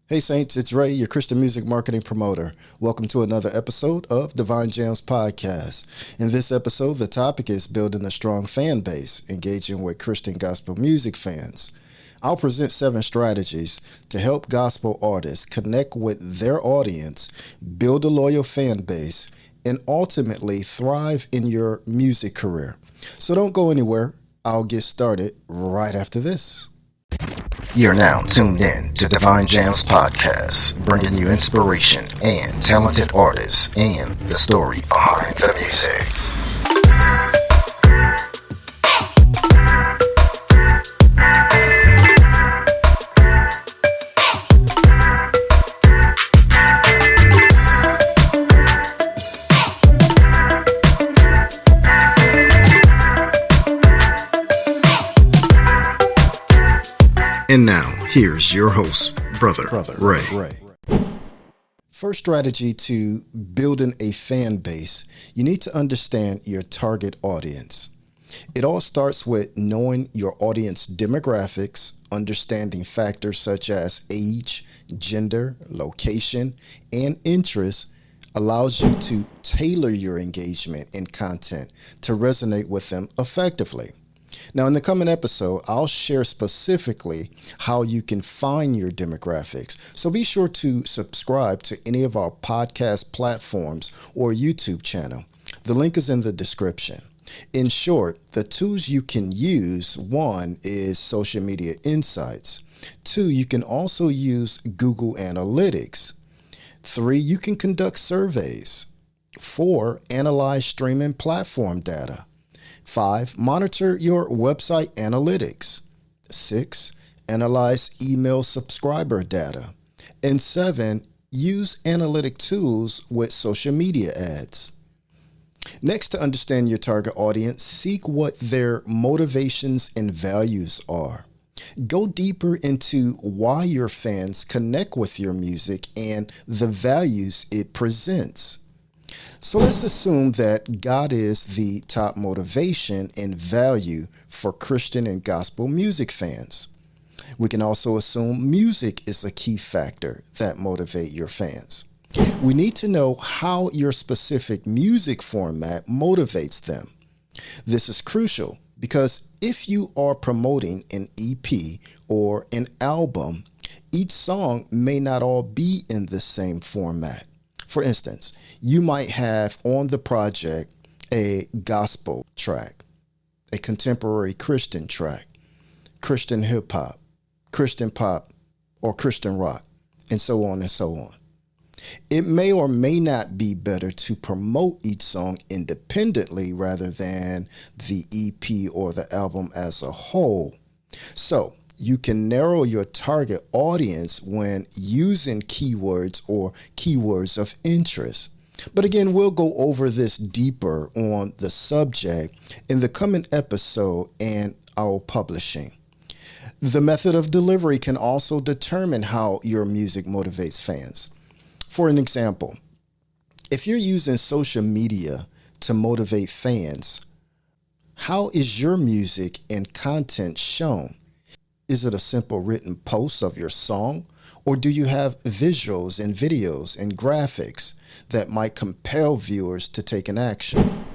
Hey Saints, it's Ray, your Christian music marketing promoter. Welcome to another episode of Devine Jamz Podcast. In this episode, the topic is building a strong fan base, engaging with Christian gospel music fans. I'll present 7 strategies to help gospel artists connect with their audience, build a loyal fan base, and ultimately thrive in your music career. So don't go anywhere. I'll get started right after this. You're now tuned in to Devine Jamz Podcast, bringing you inspiration and talented artists and the story behind the music. And now, here's your host, Brother Ray. First strategy to building a fan base, you need to understand your target audience. It all starts with knowing your audience demographics, understanding factors such as age, gender, location, and interest allows you to tailor your engagement and content to resonate with them effectively. Now, in the coming episode, I'll share specifically how you can find your demographics. So be sure to subscribe to any of our podcast platforms or YouTube channel. The link is in the description. In short, the tools you can use, 1 is social media insights. 2, you can also use Google Analytics. 3, you can conduct surveys. 4, analyze streaming platform data. 5, monitor your website analytics. 6, analyze email subscriber data. And 7, use analytic tools with social media ads. Next, to understand your target audience, seek what their motivations and values are. Go deeper into why your fans connect with your music and the values it presents. So let's assume that God is the top motivation and value for Christian and gospel music fans. We can also assume music is a key factor that motivates your fans. We need to know how your specific music format motivates them. This is crucial because if you are promoting an EP or an album, each song may not all be in the same format. For instance, you might have on the project a gospel track, a contemporary Christian track, Christian hip hop, Christian pop, or Christian rock, and so on and so on. It may or may not be better to promote each song independently rather than the EP or the album as a whole. So, you can narrow your target audience when using keywords or keywords of interest. But again, we'll go over this deeper on the subject in the coming episode and our publishing. The method of delivery can also determine how your music motivates fans. For an example, if you're using social media to motivate fans, how is your music and content shown? Is it a simple written post of your song, or do you have visuals and videos and graphics that might compel viewers to take an action?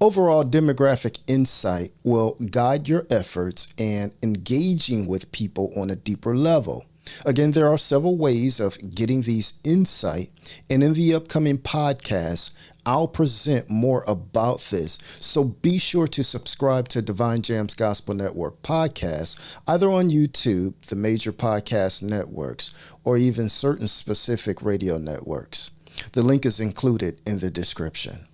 Overall, demographic insight will guide your efforts in engaging with people on a deeper level. Again, there are several ways of getting these insight, and in the upcoming podcast, I'll present more about this. So be sure to subscribe to Devine Jamz Gospel Network podcast, either on YouTube, the major podcast networks, or even certain specific radio networks. The link is included in the description.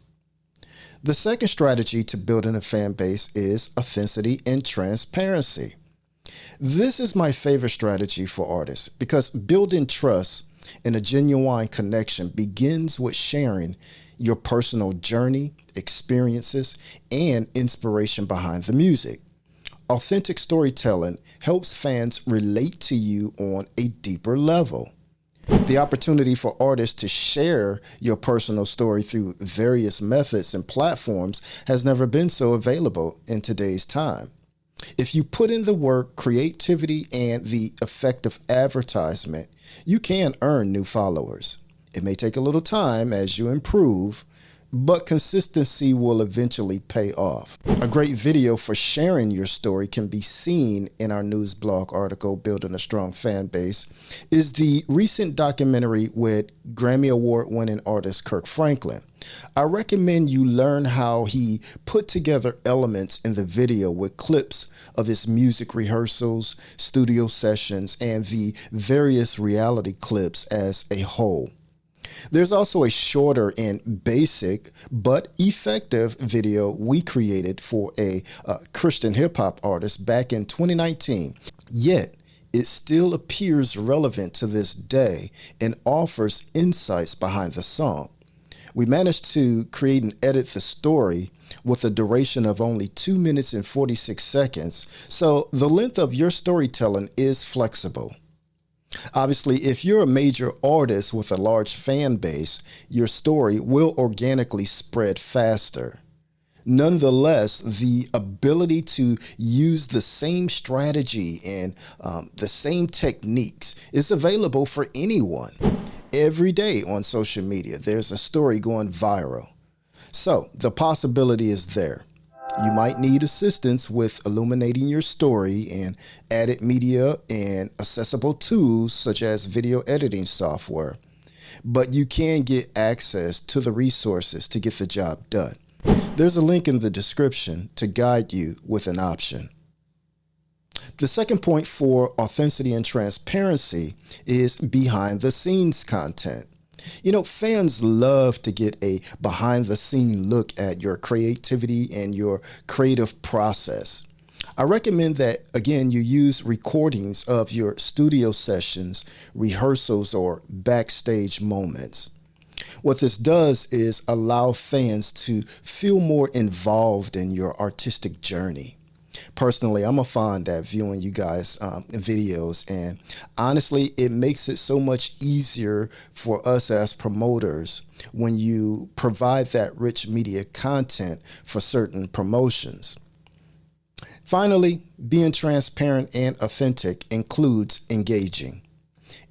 The second strategy to building a fan base is authenticity and transparency. This is my favorite strategy for artists because building trust and a genuine connection begins with sharing your personal journey, experiences, and inspiration behind the music. Authentic storytelling helps fans relate to you on a deeper level. The opportunity for artists to share your personal story through various methods and platforms has never been so available in today's time. If you put in the work, creativity, and the effective advertisement, you can earn new followers. It may take a little time as you improve, but consistency will eventually pay off. A great video for sharing your story can be seen in our news blog article, Building a Strong Fan Base, is the recent documentary with Grammy Award winning artist Kirk Franklin. I recommend you learn how he put together elements in the video with clips of his music rehearsals, studio sessions, and the various reality clips as a whole. There's also a shorter and basic but effective video we created for a Christian hip hop artist back in 2019. Yet, it still appears relevant to this day and offers insights behind the song. We managed to create and edit the story with a duration of only 2 minutes and 46 seconds, so the length of your storytelling is flexible. Obviously, if you're a major artist with a large fan base, your story will organically spread faster. Nonetheless, the ability to use the same strategy and the same techniques is available for anyone. Every day on social media, there's a story going viral. So the possibility is there. You might need assistance with illuminating your story and added media and accessible tools such as video editing software, but you can get access to the resources to get the job done. There's a link in the description to guide you with an option. The second point for authenticity and transparency is behind the scenes content. You know, fans love to get a behind the scene look at your creativity and your creative process. I recommend that, again, you use recordings of your studio sessions, rehearsals, or backstage moments. What this does is allow fans to feel more involved in your artistic journey. Personally, I'm a fond at viewing you guys' videos, and honestly, it makes it so much easier for us as promoters when you provide that rich media content for certain promotions. Finally, being transparent and authentic includes engaging.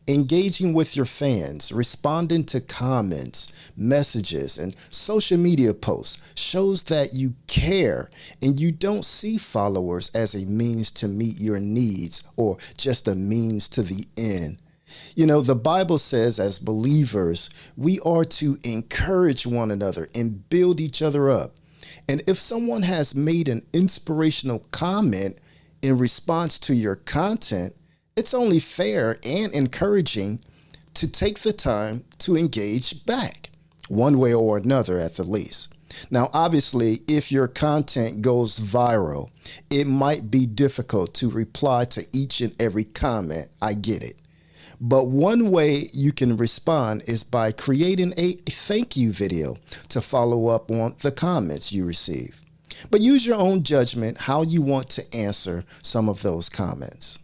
Engaging with your fans, responding to comments, messages, and social media posts shows that you care and you don't see followers as a means to meet your needs or just a means to the end. You know, the Bible says as believers, we are to encourage one another and build each other up. And if someone has made an inspirational comment in response to your content, it's only fair and encouraging to take the time to engage back, one way or another at the least. Now, obviously, if your content goes viral, it might be difficult to reply to each and every comment. I get it. But one way you can respond is by creating a thank you video to follow up on the comments you receive. But use your own judgment how you want to answer some of those comments.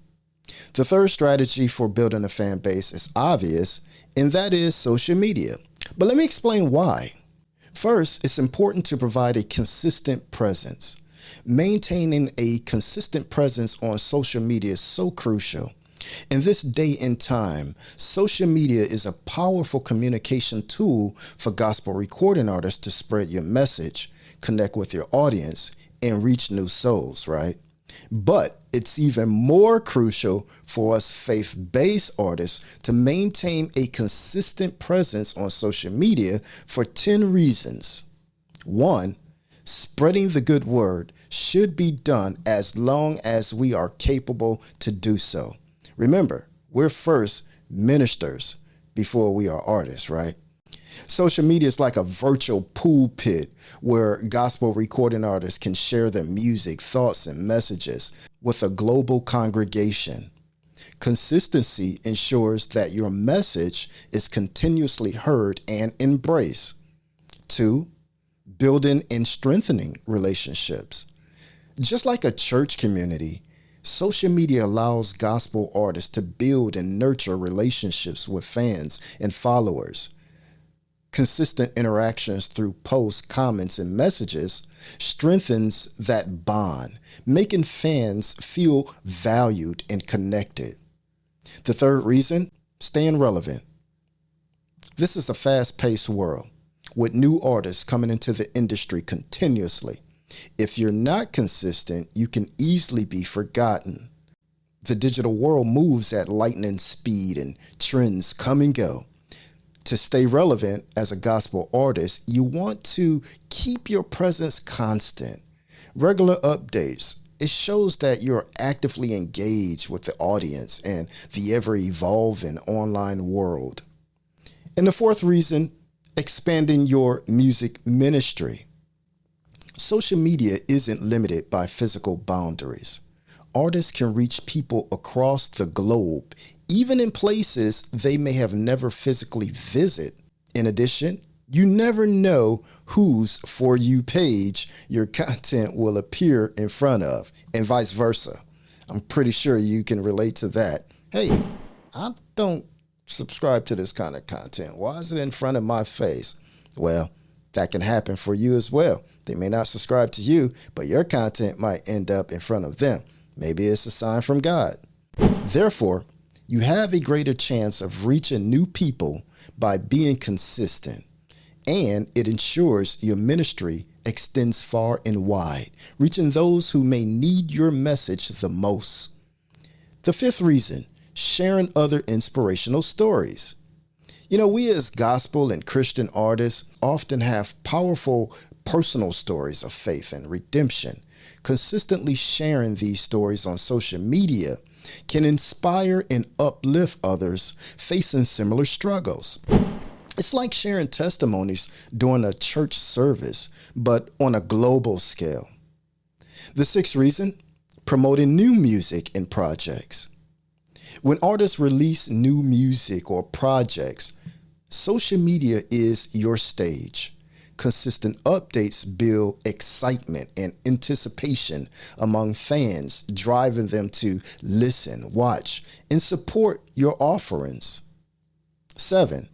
The third strategy for building a fan base is obvious, and that is social media. But let me explain why. First, it's important to provide a consistent presence. Maintaining a consistent presence on social media is so crucial. In this day and time, social media is a powerful communication tool for gospel recording artists to spread your message, connect with your audience, and reach new souls, right? But it's even more crucial for us faith-based artists to maintain a consistent presence on social media for 10 reasons. 1, spreading the good word should be done as long as we are capable to do so. Remember, we're first ministers before we are artists, right? Social media is like a virtual pulpit where gospel recording artists can share their music, thoughts, and messages with a global congregation. Consistency ensures that your message is continuously heard and embraced. 2, building and strengthening relationships. Just like a church community, social media allows gospel artists to build and nurture relationships with fans and followers. Consistent interactions through posts, comments, and messages strengthens that bond, making fans feel valued and connected. The third reason, staying relevant. This is a fast-paced world with new artists coming into the industry continuously. If you're not consistent, you can easily be forgotten. The digital world moves at lightning speed and trends come and go. To stay relevant as a gospel artist, you want to keep your presence constant. Regular updates. It shows that you're actively engaged with the audience and the ever-evolving online world. And the fourth reason, expanding your music ministry. Social media isn't limited by physical boundaries. Artists can reach people across the globe, even in places they may have never physically visited. In addition, you never know whose For You page your content will appear in front of, and vice versa. I'm pretty sure you can relate to that. Hey, I don't subscribe to this kind of content. Why is it in front of my face? Well, that can happen for you as well. They may not subscribe to you, but your content might end up in front of them. Maybe it's a sign from God. Therefore, you have a greater chance of reaching new people by being consistent, and it ensures your ministry extends far and wide, reaching those who may need your message the most. The fifth reason, sharing other inspirational stories. You know, we as gospel and Christian artists often have powerful personal stories of faith and redemption. Consistently sharing these stories on social media can inspire and uplift others facing similar struggles. It's like sharing testimonies during a church service, but on a global scale. The sixth reason, promoting new music and projects. When artists release new music or projects, social media is your stage. Consistent updates build excitement and anticipation among fans, driving them to listen, watch, and support your offerings. 7,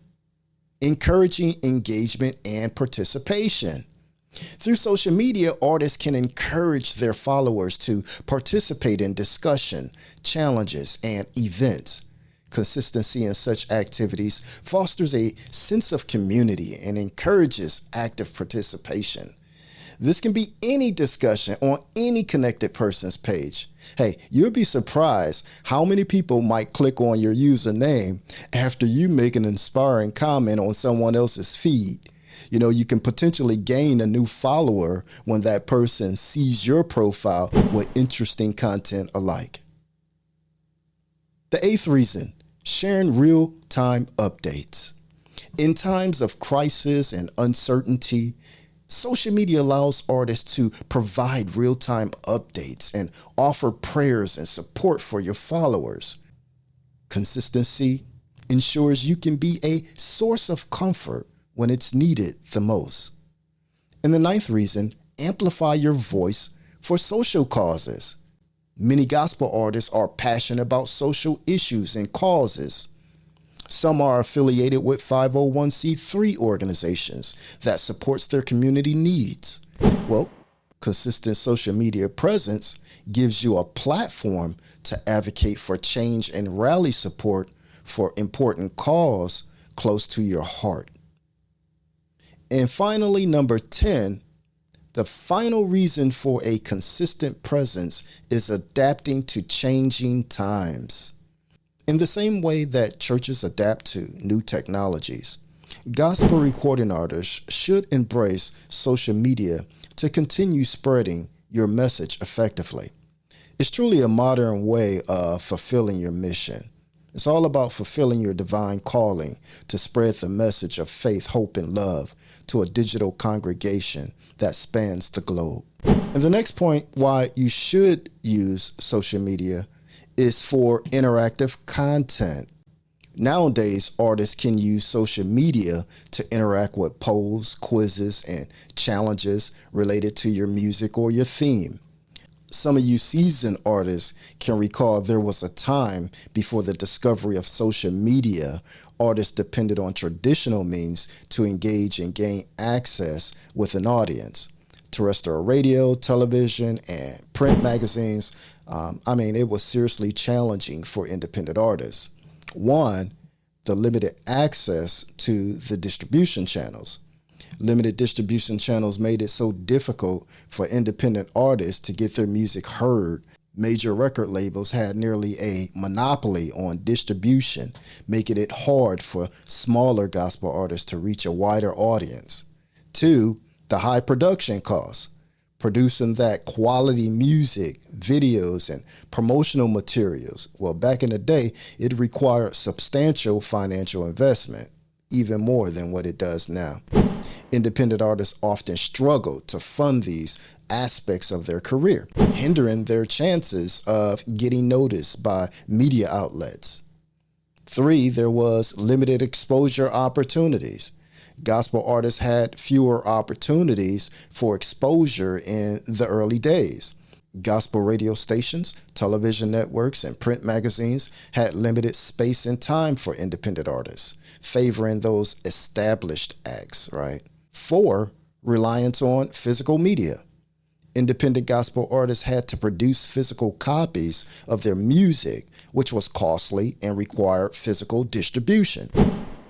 encouraging engagement and participation. Through social media, artists can encourage their followers to participate in discussion, challenges, and events. Consistency in such activities fosters a sense of community and encourages active participation. This can be any discussion on any connected person's page. Hey, you'll be surprised how many people might click on your username after you make an inspiring comment on someone else's feed. You know, you can potentially gain a new follower when that person sees your profile with interesting content alike. The 8th reason, sharing real-time updates. In times of crisis and uncertainty, social media allows artists to provide real-time updates and offer prayers and support for your followers. Consistency ensures you can be a source of comfort when it's needed the most. And the 9th reason, amplify your voice for social causes. Many gospel artists are passionate about social issues and causes. Some are affiliated with 501c3 organizations that supports their community needs. Well, consistent social media presence gives you a platform to advocate for change and rally support for important cause close to your heart. And finally, number 10, the final reason for a consistent presence is adapting to changing times. In the same way that churches adapt to new technologies, gospel recording artists should embrace social media to continue spreading your message effectively. It's truly a modern way of fulfilling your mission. It's all about fulfilling your divine calling to spread the message of faith, hope, and love to a digital congregation that spans the globe. And the next point why you should use social media is for interactive content. Nowadays, artists can use social media to interact with polls, quizzes, and challenges related to your music or your theme. Some of you seasoned artists can recall there was a time before the discovery of social media, artists depended on traditional means to engage and gain access with an audience. Terrestrial radio, television, and print magazines. It was seriously challenging for independent artists. One, the limited access to the distribution channels. Limited distribution channels made it so difficult for independent artists to get their music heard. Major record labels had nearly a monopoly on distribution, making it hard for smaller gospel artists to reach a wider audience. Two, the high production costs. Producing that quality music, videos, and promotional materials. Well, back in the day, it required substantial financial investment, even more than what it does now. Independent artists often struggle to fund these aspects of their career, hindering their chances of getting noticed by media outlets. Three, there was limited exposure opportunities. Gospel artists had fewer opportunities for exposure in the early days. Gospel radio stations, television networks, and print magazines had limited space and time for independent artists, favoring those established acts, right? Four, reliance on physical media. Independent gospel artists had to produce physical copies of their music, which was costly and required physical distribution.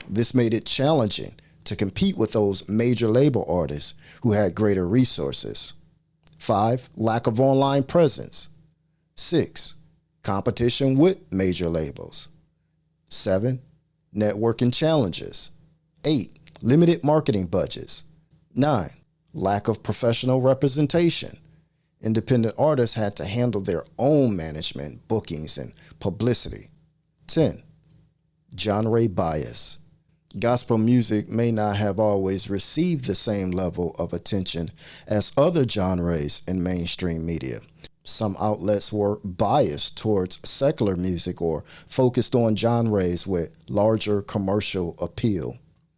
This made it challenging to compete with those major label artists who had greater resources. 5, lack of online presence. 6, competition with major labels. 7, networking challenges. 8, limited marketing budgets. 9, lack of professional representation. Independent artists had to handle their own management, bookings, and publicity. 10, genre bias. Gospel music may not have always received the same level of attention as other genres in mainstream media. Some outlets were biased towards secular music or focused on genres with larger commercial appeal.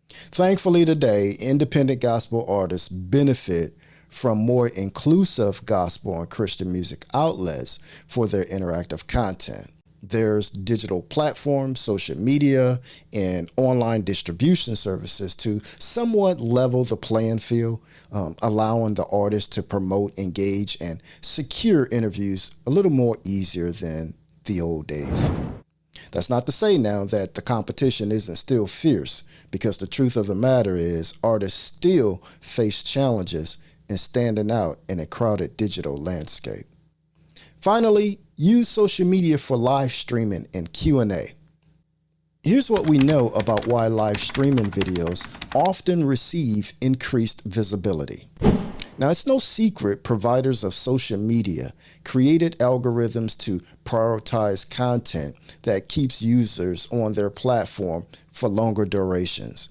Thankfully today, independent gospel artists benefit from more inclusive gospel and Christian music outlets for their interactive content. There's digital platforms, social media, and online distribution services to somewhat level the playing field, allowing the artist to promote, engage, and secure interviews a little more easier than the old days. That's not to say now that the competition isn't still fierce, because the truth of the matter is artists still face challenges in standing out in a crowded digital landscape. Finally, use social media for live streaming and Q&A. Here's what we know about why live streaming videos often receive increased visibility. Now, it's no secret providers of social media created algorithms to prioritize content that keeps users on their platform for longer durations.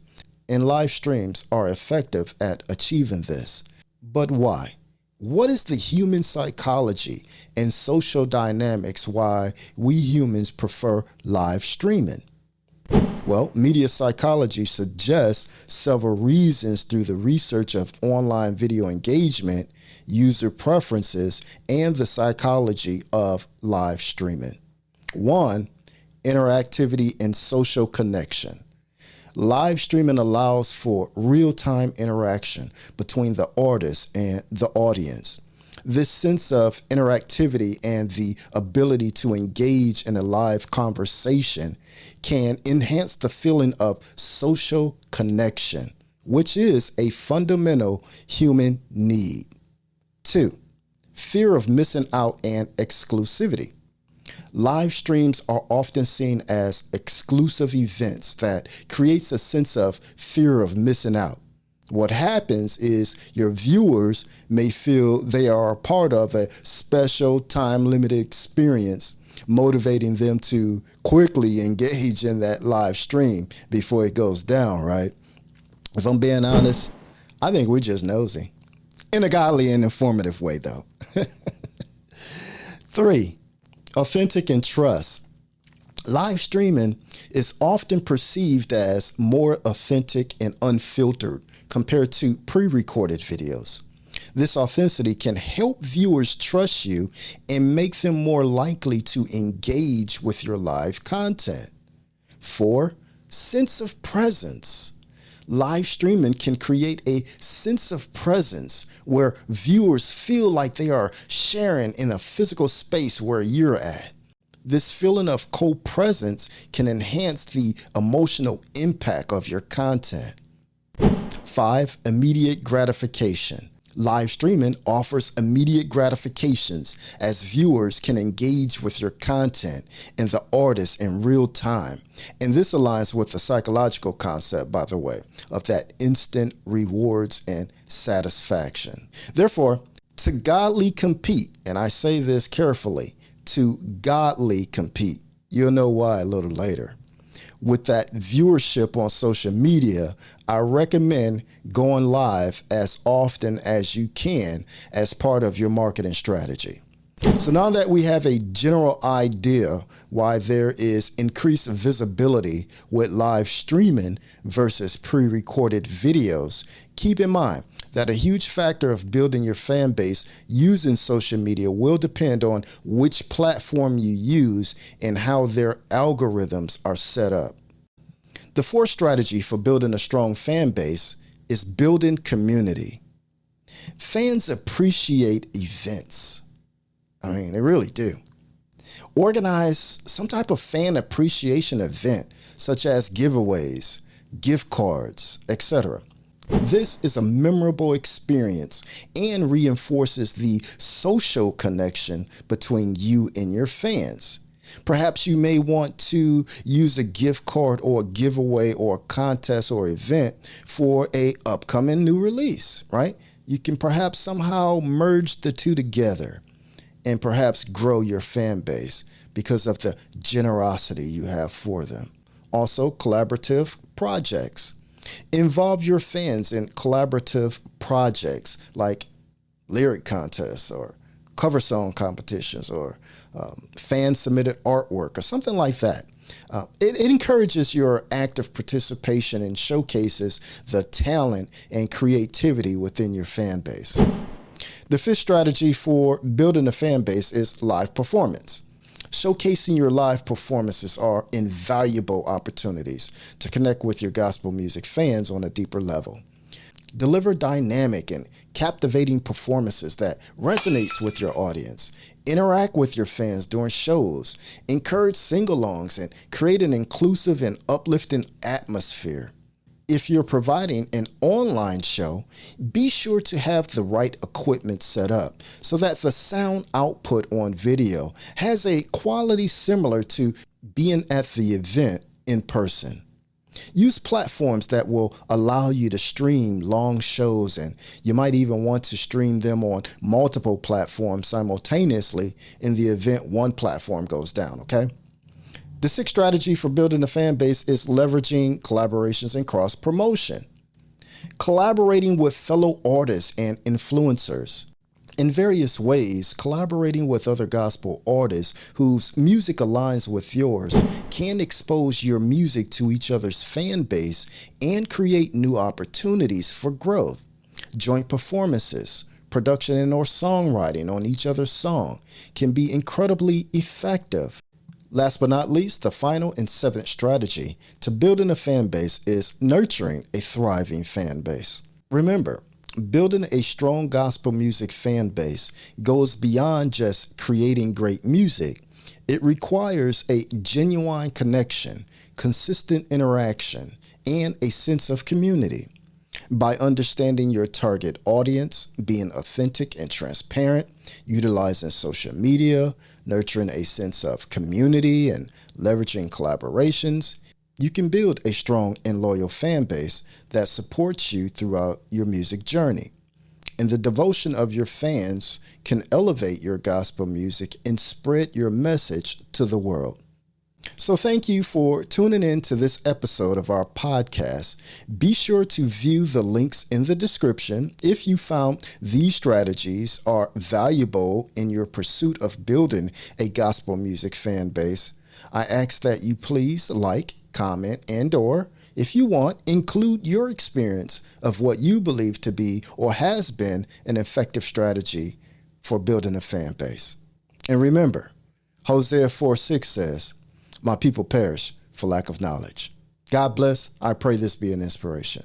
And live streams are effective at achieving this. But why? What is the human psychology and social dynamics why we humans prefer live streaming? Well, media psychology suggests several reasons through the research of online video engagement, user preferences, and the psychology of live streaming. 1, interactivity and social connection. Live streaming allows for real-time interaction between the artist and the audience. This sense of interactivity and the ability to engage in a live conversation can enhance the feeling of social connection, which is a fundamental human need. 2, fear of missing out and exclusivity. Live streams are often seen as exclusive events that creates a sense of fear of missing out. What happens is your viewers may feel they are a part of a special time-limited experience, motivating them to quickly engage in that live stream before it goes down, right? If I'm being honest, I think we're just nosy. In a godly and informative way, though. 3, authentic and trust. Live streaming is often perceived as more authentic and unfiltered compared to pre-recorded videos. This authenticity can help viewers trust you and make them more likely to engage with your live content. 4, sense of presence. Live streaming can create a sense of presence where viewers feel like they are sharing in a physical space where you're at. This feeling of co-presence can enhance the emotional impact of your content. 5, immediate gratification. Live streaming offers immediate gratifications as viewers can engage with your content and the artist in real time. And this aligns with the psychological concept, by the way, of that instant rewards and satisfaction. Therefore, to godly compete, and I say this carefully, to godly compete, you'll know why a little later, with that viewership on social media, I recommend going live as often as you can as part of your marketing strategy. So now that we have a general idea why there is increased visibility with live streaming versus pre-recorded videos, keep in mind that a huge factor of building your fan base using social media will depend on which platform you use and how their algorithms are set up. The 4th strategy for building a strong fan base is building community. Fans appreciate events. I mean, they really do. Organize some type of fan appreciation event, such as giveaways, gift cards, etc. This is a memorable experience and reinforces the social connection between you and your fans. Perhaps you may want to use a gift card or a giveaway or a contest or event for a upcoming new release, right? You can perhaps somehow merge the two together and perhaps grow your fan base because of the generosity you have for them. Also, collaborative projects. Involve your fans in collaborative projects like lyric contests or cover song competitions or fan-submitted artwork or something like that. It encourages your active participation and showcases the talent and creativity within your fan base. The 5th strategy for building a fan base is live performance. Showcasing your live performances are invaluable opportunities to connect with your gospel music fans on a deeper level. Deliver dynamic and captivating performances that resonates with your audience. Interact with your fans during shows. Encourage sing-alongs and create an inclusive and uplifting atmosphere. If you're providing an online show, be sure to have the right equipment set up so that the sound output on video has a quality similar to being at the event in person. Use platforms that will allow you to stream long shows, and you might even want to stream them on multiple platforms simultaneously in the event one platform goes down, okay? The 6th strategy for building a fan base is leveraging collaborations and cross-promotion. Collaborating with fellow artists and influencers. In various ways, collaborating with other gospel artists whose music aligns with yours can expose your music to each other's fan base and create new opportunities for growth. Joint performances, production and or songwriting on each other's song can be incredibly effective. Last but not least, the final and 7th strategy to building a fan base is nurturing a thriving fan base. Remember, building a strong gospel music fan base goes beyond just creating great music. It requires a genuine connection, consistent interaction, and a sense of community. By understanding your target audience, being authentic and transparent, utilizing social media, nurturing a sense of community, and leveraging collaborations, you can build a strong and loyal fan base that supports you throughout your music journey. And the devotion of your fans can elevate your gospel music and spread your message to the world. So thank you for tuning in to this episode of our podcast. Be sure to view the links in the description if you found these strategies are valuable in your pursuit of building a gospel music fan base. I ask that you please like comment, and or, if you want, include your experience of what you believe to be or has been an effective strategy for building a fan base. And remember, Hosea 4:6 says, "My people perish for lack of knowledge." God bless. I pray this be an inspiration.